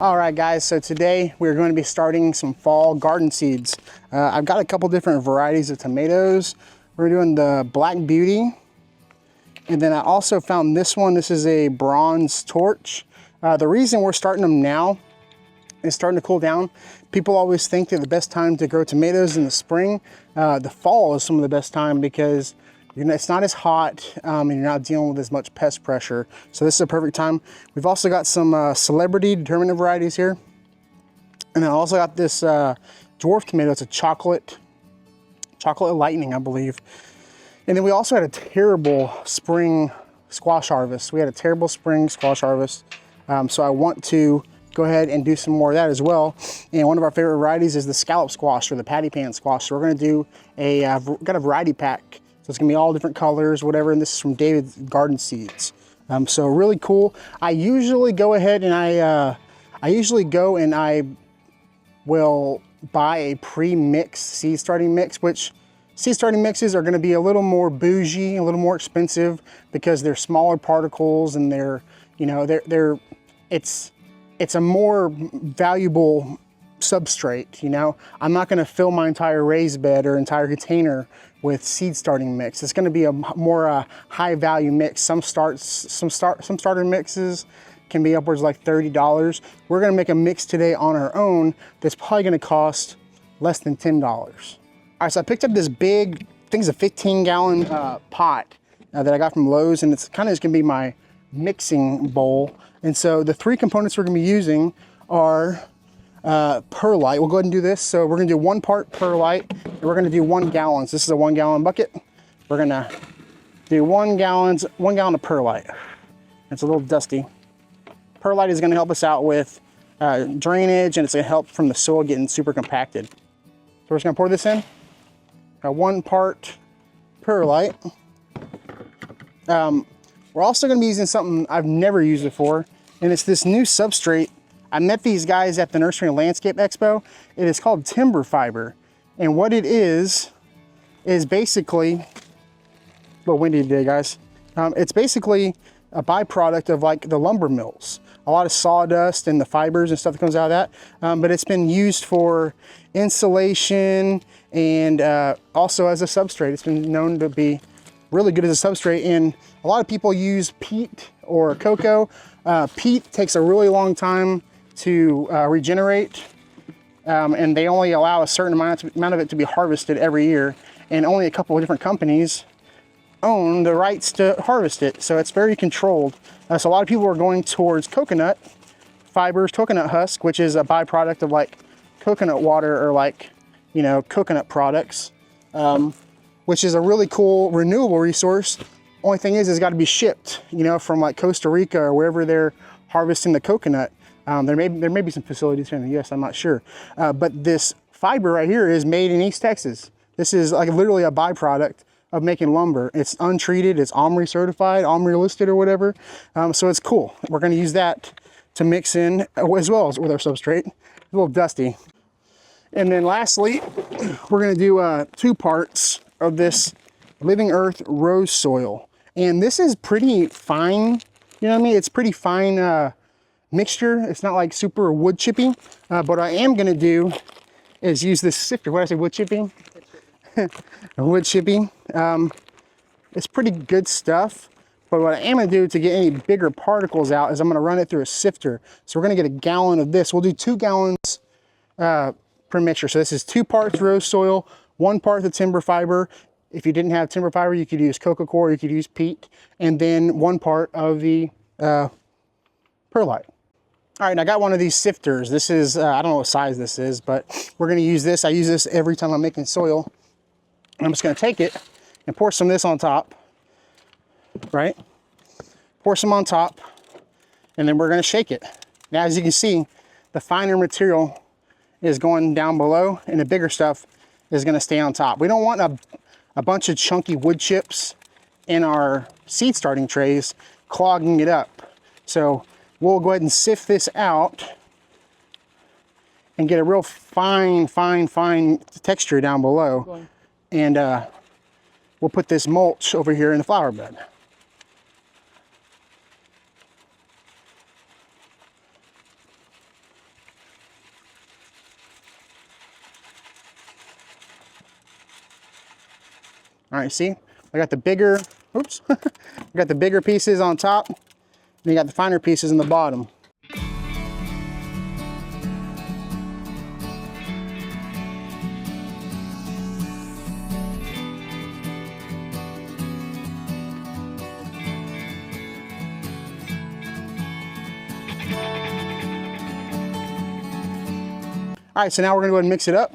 All right, guys, so today we're going to be starting some fall garden seeds. I've got a couple different varieties of tomatoes. We're doing the Black Beauty, and then I also found this one. This is a Bronze Torch. The reason we're starting them now is starting to cool down. People always think that the best time to grow tomatoes in the spring. The fall is some of the best time because it's not as hot and you're not dealing with as much pest pressure. So this is a perfect time. We've also got some celebrity determinative varieties here. And then I also got this dwarf tomato. It's a chocolate lightning, I believe. And then we also had a terrible spring squash harvest. We had a terrible spring squash harvest. So I want to go ahead and do some more of that as well. And one of our favorite varieties is the scallop squash or the patty pan squash. So we're gonna do got a variety pack. So it's gonna be all different colors, whatever, and this is from David's Garden Seeds. So really cool. I usually go ahead and I will buy a pre-mixed seed starting mix, which seed starting mixes are gonna be a little more bougie, a little more expensive because they're smaller particles and it's a more valuable substrate, I'm not gonna fill my entire raised bed or entire container with seed starting mix. It's gonna be a more high value mix. Some starter mixes can be upwards like $30. We're gonna make a mix today on our own that's probably gonna cost less than $10. All right, so I picked up this big, I think it's a 15-gallon pot that I got from Lowe's, and it's kind of just gonna be my mixing bowl. And so the three components we're gonna be using are perlite. We'll go ahead and do this. So we're gonna do 1 part perlite, and we're gonna do 1 gallon. So this is a 1 gallon bucket. We're gonna do 1 gallon of perlite. It's a little dusty. Perlite is gonna help us out with drainage, and it's gonna help from the soil getting super compacted. So we're just gonna pour this in. 1 part perlite. We're also gonna be using something I've never used before, and it's this new substrate. I met these guys at the Nursery and Landscape Expo. It is called timber fiber. And what it is basically, a little windy today, guys. It's basically a byproduct of like the lumber mills. A lot of sawdust and the fibers and stuff that comes out of that. But it's been used for insulation and also as a substrate. It's been known to be really good as a substrate. And a lot of people use peat or cocoa. Peat takes a really long time to regenerate, and they only allow a certain amount of it to be harvested every year, and only a couple of different companies own the rights to harvest it, so it's very controlled. So a lot of people are going towards coconut fibers, coconut husk, which is a byproduct of like coconut water or like coconut products, which is a really cool renewable resource. Only thing is it's got to be shipped from like Costa Rica or wherever they're harvesting the coconut. There may be some facilities here in the US, I'm not sure. But this fiber right here is made in East Texas. This is like literally a byproduct of making lumber. It's untreated, it's OMRI certified, OMRI listed or whatever. So it's cool. We're gonna use that to mix in as well as with our substrate. It's a little dusty. And then lastly, we're gonna do 2 parts of this Living Earth rose soil. And this is pretty fine, It's pretty fine mixture. It's not like super wood chippy, but what I am gonna do is use this sifter. What did I say, wood chipping? Wood chipping. It's pretty good stuff, but what I am gonna do to get any bigger particles out is I'm gonna run it through a sifter. So we're gonna get a gallon of this. We'll do 2 gallons per mixture. So this is 2 parts rose soil, 1 part the timber fiber. If you didn't have timber fiber, you could use coco coir, you could use peat, and then 1 part of the perlite. All right, and I got one of these sifters. This is, I don't know what size this is, but we're gonna use this. I use this every time I'm making soil. I'm just gonna take it and pour some of this on top, right? Pour some on top, and then we're gonna shake it. Now, as you can see, the finer material is going down below, and the bigger stuff is gonna stay on top. We don't want a bunch of chunky wood chips in our seed starting trays clogging it up. So we'll go ahead and sift this out and get a real fine texture down below. And we'll put this mulch over here in the flower bed. All right, see, I got the bigger, oops, I got the bigger pieces on top, and you got the finer pieces in the bottom. All right, so now we're gonna go ahead and mix it up.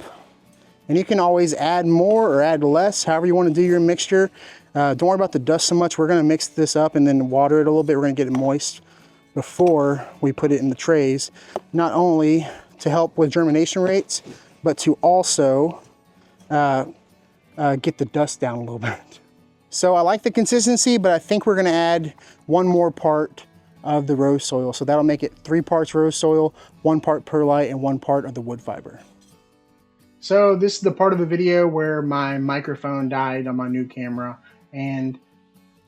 And you can always add more or add less, however you want to do your mixture. Don't worry about the dust so much. We're gonna mix this up and then water it a little bit. We're gonna get it moist before we put it in the trays. Not only to help with germination rates, but to also get the dust down a little bit. So I like the consistency, but I think we're gonna add one more part of the rose soil. So that'll make it 3 parts rose soil, 1 part perlite, and 1 part of the wood fiber. So this is the part of the video where my microphone died on my new camera, and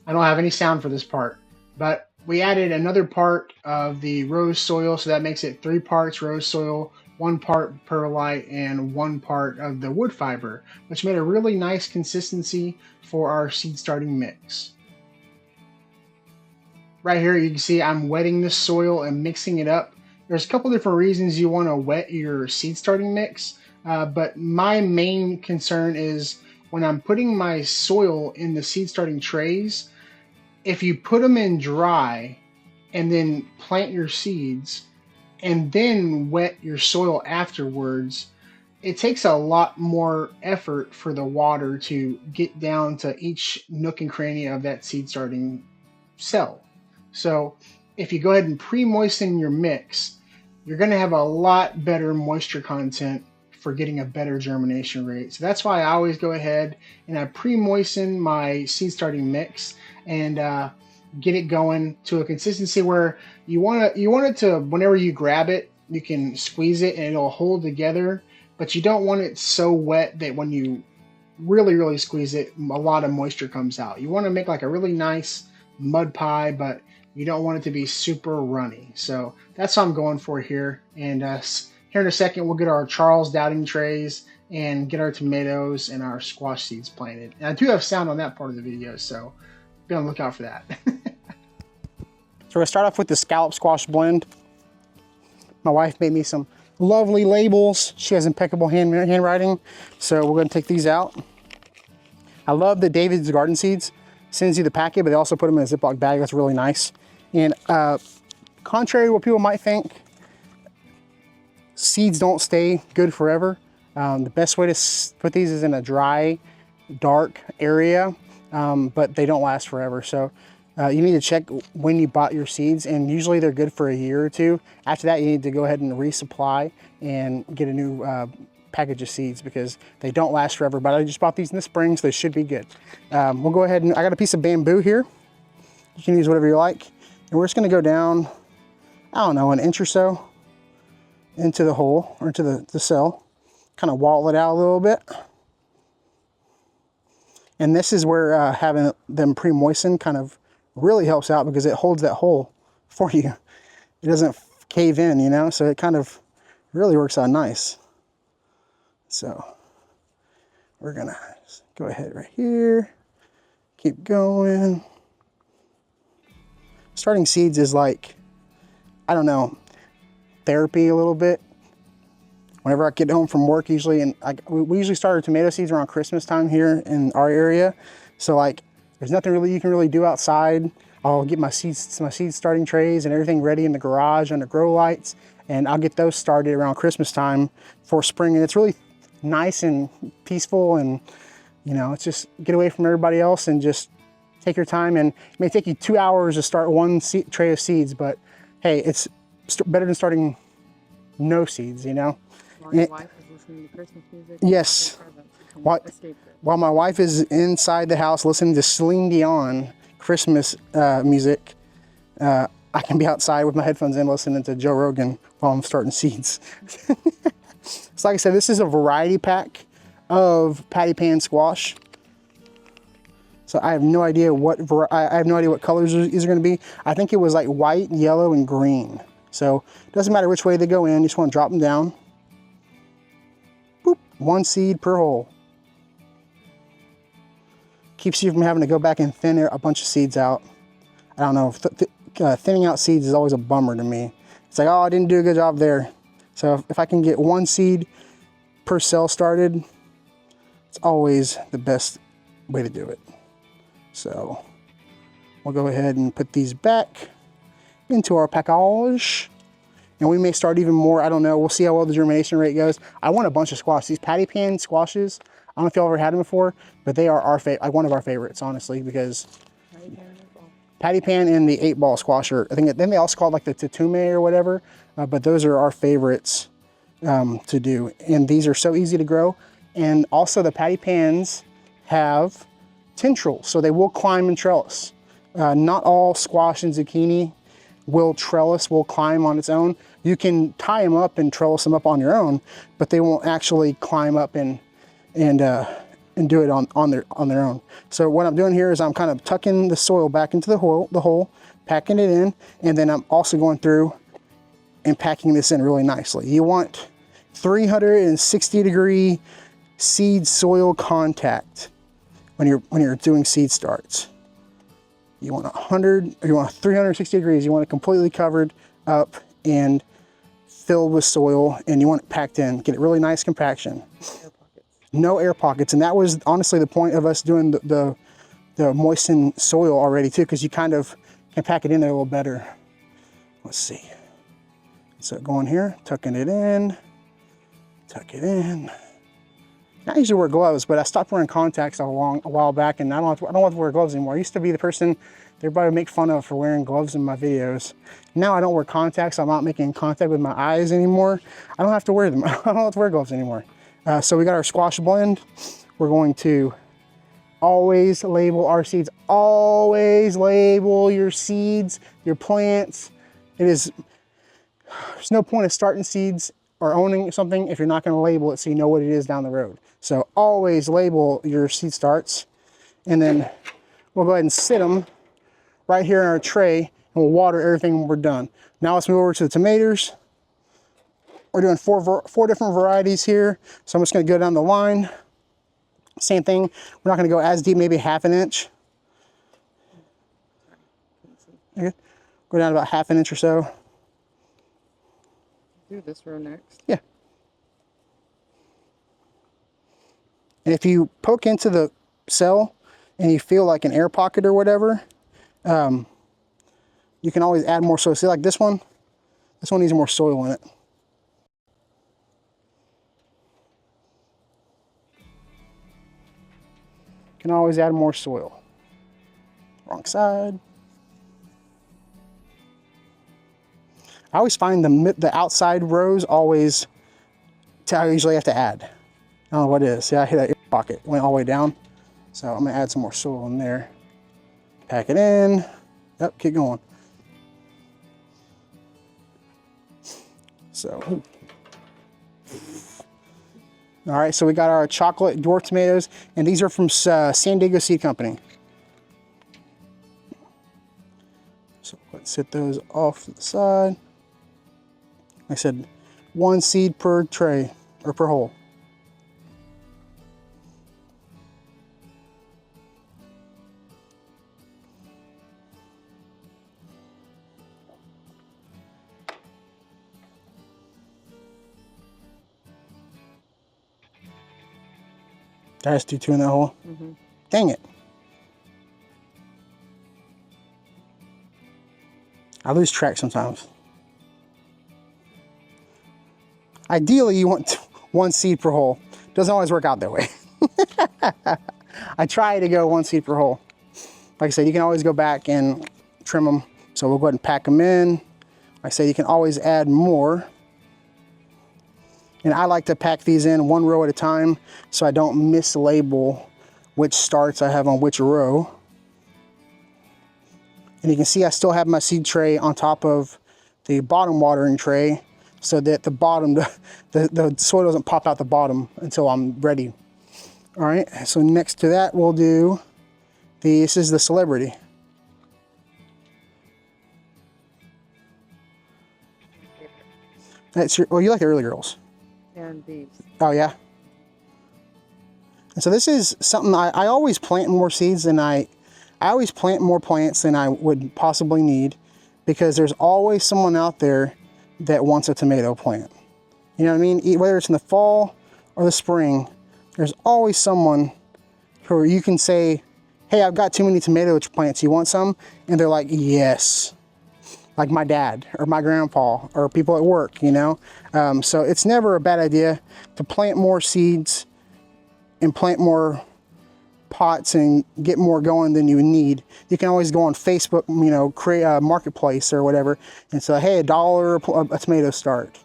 I don't have any sound for this part, but we added another part of the rose soil, so that makes it 3 parts rose soil, 1 part perlite, and 1 part of the wood fiber, which made a really nice consistency for our seed starting mix. Right here you can see I'm wetting the soil and mixing it up. There's a couple different reasons you want to wet your seed starting mix, but my main concern is when I'm putting my soil in the seed starting trays, if you put them in dry and then plant your seeds and then wet your soil afterwards, it takes a lot more effort for the water to get down to each nook and cranny of that seed starting cell. So if you go ahead and pre-moisten your mix, you're going to have a lot better moisture content for getting a better germination rate. So that's why I always go ahead and I pre-moisten my seed starting mix and get it going to a consistency where you want it to, whenever you grab it, you can squeeze it and it'll hold together, but you don't want it so wet that when you really squeeze it, a lot of moisture comes out. You want to make like a really nice mud pie, but you don't want it to be super runny. So that's what I'm going for here. And here in a second, we'll get our Charles Dowding trays and get our tomatoes and our squash seeds planted. And I do have sound on that part of the video, so be on the lookout for that. So we're gonna start off with the scallop squash blend. My wife made me some lovely labels. She has impeccable handwriting. So we're gonna take these out. I love the David's Garden Seeds. Sends you the packet, but they also put them in a Ziploc bag. That's really nice. And contrary to what people might think, seeds don't stay good forever. The best way to put these is in a dry, dark area, but they don't last forever. So you need to check when you bought your seeds, and usually they're good for a year or two. After that, you need to go ahead and resupply and get a new package of seeds because they don't last forever. But I just bought these in the spring, so they should be good. We'll go ahead and I got a piece of bamboo here. You can use whatever you like. And we're just gonna go down, I don't know, an inch or so into the hole or into the cell. Kind of wall it out a little bit. And this is where having them pre-moistened kind of really helps out because it holds that hole for you. It doesn't cave in, you know, so it kind of really works out nice. So we're gonna go ahead right here, keep going. Starting seeds is like, I don't know, therapy a little bit. Whenever I get home from work, usually, and we usually start our tomato seeds around Christmas time here in our area. So like, there's nothing really you can really do outside. I'll get my seed starting trays and everything ready in the garage under grow lights, and I'll get those started around Christmas time for spring. And it's really nice and peaceful, and you know, it's just get away from everybody else and just take your time. And it may take you 2 hours to start one tray of seeds, but hey, it's better than starting no seeds, you know. While your wife is listening to Christmas music. Yes. While my wife is inside the house listening to Celine Dion Christmas music, I can be outside with my headphones in listening to Joe Rogan while I'm starting seeds. So like I said, this is a variety pack of patty pan squash. So I have no idea what colors these are going to be. I think it was like white, yellow, and green. So it doesn't matter which way they go in. You just want to drop them down. Boop, 1 seed per hole. keeps you from having to go back and thin a bunch of seeds out. I don't know, thinning out seeds is always a bummer to me. It's like, oh, I didn't do a good job there. So if I can get one seed per cell started, it's always the best way to do it. So we'll go ahead and put these back into our package. And we may start even more, I don't know. We'll see how well the germination rate goes. I want a bunch of squash. These patty pan squashes, I don't know if y'all ever had them before, but they are like one of our favorites, honestly, because patty pan and the 8-ball squash are, I think, then they also call it like the tatume or whatever, but those are our favorites to do. And these are so easy to grow. And also the patty pans have tendrils, so they will climb and trellis. Not all squash and zucchini will climb on its own. You can tie them up and trellis them up on your own, but they won't actually climb up and do it on their own. So what I'm doing here is I'm kind of tucking the soil back into the hole, packing it in, and then I'm also going through and packing this in really nicely. You want 360-degree seed soil contact when you're doing seed starts. You want 360 degrees. You want it completely covered up and filled with soil, and you want it packed in. Get it really nice compaction. No air pockets, and that was honestly the point of us doing the moistened soil already too, because you kind of can pack it in there a little better. Let's see. So going here, tucking it in, tuck it in. I usually wear gloves, but I stopped wearing contacts a while back, and I don't have to wear gloves anymore. I used to be the person everybody would make fun of for wearing gloves in my videos. Now I don't wear contacts. I'm not making contact with my eyes anymore. I don't have to wear them. I don't have to wear gloves anymore. So we got our squash blend. We're going to always label our seeds. Always label your seeds, your plants. There's no point of starting seeds or owning something if you're not going to label it so you know what it is down the road. So always label your seed starts, and then we'll go ahead and sit them right here in our tray, and we'll water everything when we're done. Now let's move over to the tomatoes. We're doing four different varieties here, so I'm just going to go down the line. Same thing. We're not going to go as deep, maybe ½ inch. Okay. Go down about ½ inch or so. Do this row next. Yeah. And if you poke into the cell and you feel like an air pocket or whatever, you can always add more soil. See, like this one needs more soil in it. You can always add more soil. Wrong side. I always find the outside rows always, I usually have to add. I don't know what it is. See, I hit that air pocket, went all the way down. So I'm gonna add some more soil in there. Pack it in. Yep, keep going. So, all right, so we got our chocolate dwarf tomatoes, and these are from San Diego Seed Company. So let's set those off to the side. Like I said, 1 seed per tray, or per hole. Did I just do 2 in that hole? Mm-hmm. Dang it. I lose track sometimes. Ideally, you want 1 seed per hole. Doesn't always work out that way. I try to go 1 seed per hole. Like I said, you can always go back and trim them. So we'll go ahead and pack them in. Like I said, you can always add more. And I like to pack these in 1 row at a time so I don't mislabel which starts I have on which row. And you can see I still have my seed tray on top of the bottom watering tray so that the bottom, the soil doesn't pop out the bottom until I'm ready. All right, so next to that we'll do, this is the Celebrity. That's your, well, you like the early girls. And these. Oh yeah? And so this is something I always plant more seeds than I always plant more plants than I would possibly need, because there's always someone out there that wants a tomato plant. You know what I mean? Whether it's in the fall or the spring, there's always someone who you can say, hey, I've got too many tomato plants, you want some? And they're like, yes. Like my dad or my grandpa or people at work, you know? So it's never a bad idea to plant more seeds and plant more pots and get more going than you need. You can always go on Facebook, you know, create a marketplace or whatever and say, hey, $1 a tomato start.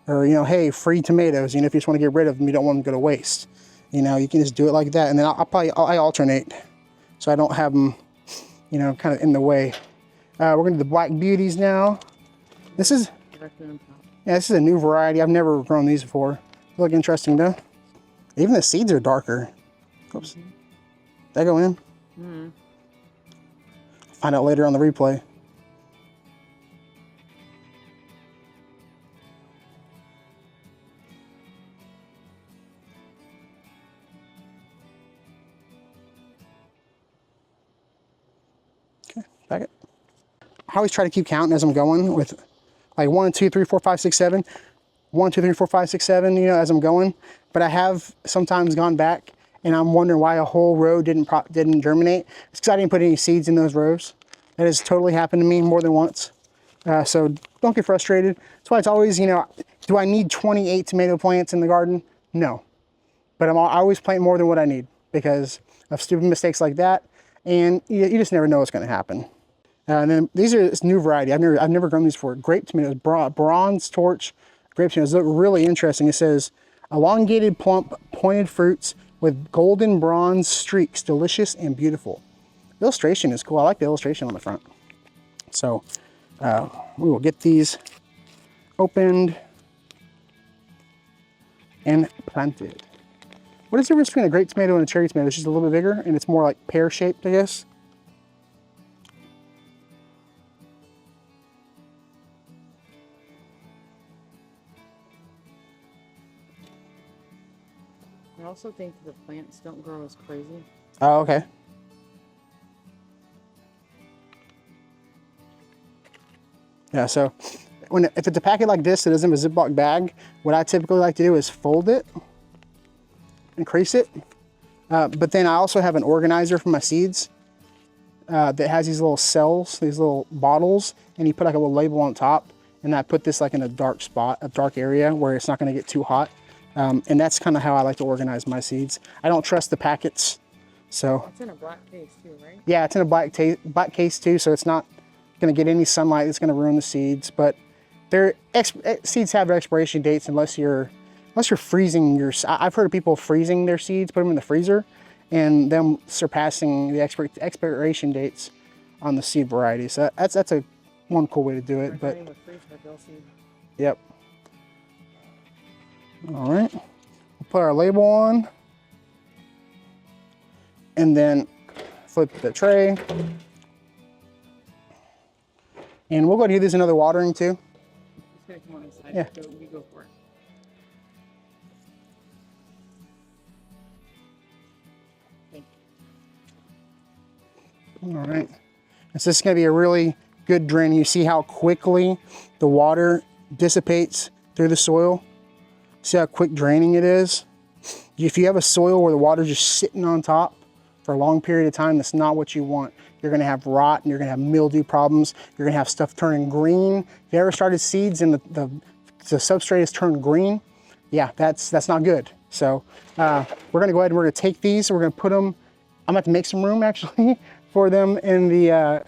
Or, you know, hey, free tomatoes. You know, if you just want to get rid of them, you don't want them to go to waste. You know, you can just do it like that. And then I alternate so I don't have them, you know, kind of in the way. We're going to do the Black Beauties now. This is, yeah, this is a new variety. I've never grown these before. They look interesting though. Even the seeds are darker. Oops. Did that go in? Find out later on the replay. Okay, back it. I always try to keep counting as I'm going with like 1, 2, 3, 4, 5, 6, 7. 1, 2, 3, 4, 5, 6, 7, you know, as I'm going. But I have sometimes gone back and I'm wondering why a whole row didn't germinate. It's because I didn't put any seeds in those rows. That has totally happened to me more than once. So don't get frustrated. That's why it's always, you know, do I need 28 tomato plants in the garden? No. But I always plant more than what I need because of stupid mistakes like that. And you just never know what's going to happen. And then these are this new variety. I've never grown these before. Grape tomatoes, bronze torch grape tomatoes. Look really interesting. It says elongated, plump, pointed fruits with golden bronze streaks, delicious and beautiful. The illustration is cool. I like the illustration on the front. So we will get these opened and planted. What is the difference between a grape tomato and a cherry tomato? It's just a little bit bigger and it's more like pear-shaped, I guess. I also think the plants don't grow as crazy. Oh, okay. Yeah, so if it's a packet like this that doesn't have a Ziploc bag, what I typically like to do is fold it and crease it. But then I also have an organizer for my seeds that has these little cells, these little bottles, and you put like a little label on top, and I put this like in a dark spot, a dark area where it's not going to get too hot. And that's kind of how I like to organize my seeds. I don't trust the packets, so. It's in a black case too, right? Yeah, it's in a black case too, so it's not going to get any sunlight. It's going to ruin the seeds. But seeds have expiration dates unless you're freezing your. I've heard of people freezing their seeds, put them in the freezer, and them surpassing the expiration dates on the seed variety. So that's a one cool way to do it. But yep. All right, we'll put our label on and then flip the tray. And we'll go ahead and do this another watering too. It's gonna come on this side. Yeah. You go for it. Okay. All right. And so this is gonna be a really good drain. You see how quickly the water dissipates through the soil? See how quick draining it is? If you have a soil where the water's just sitting on top for a long period of time, that's not what you want. You're gonna have rot and you're gonna have mildew problems. You're gonna have stuff turning green. If you ever started seeds and the substrate has turned green, yeah, that's not good. So we're gonna go ahead and we're gonna take these, we're gonna put them, I'm gonna have to make some room actually for them in the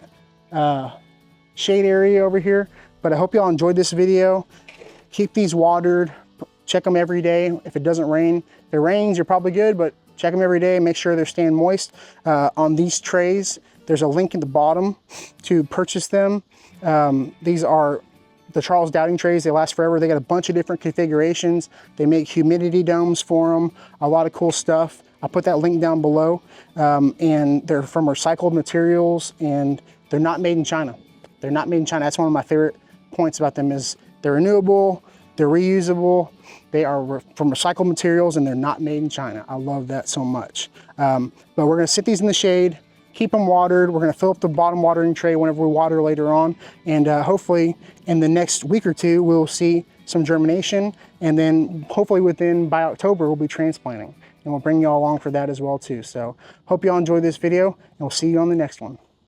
shade area over here. But I hope y'all enjoyed this video. Keep these watered. Check them every day. If it doesn't rain, if it rains, you're probably good, but check them every day. Make sure they're staying moist. On these trays, there's a link in the bottom to purchase them. These are the Charles Dowding trays. They last forever. They got a bunch of different configurations. They make humidity domes for them. A lot of cool stuff. I'll put that link down below. And they're from recycled materials and they're not made in China. They're not made in China. That's one of my favorite points about them is they're renewable. They're reusable. They are from recycled materials and they're not made in China. I love that so much. But we're gonna sit these in the shade, keep them watered. We're gonna fill up the bottom watering tray whenever we water later on. And hopefully in the next week or two, we'll see some germination. And then hopefully by October, we'll be transplanting. And we'll bring you all along for that as well too. So hope you all enjoyed this video and we'll see you on the next one.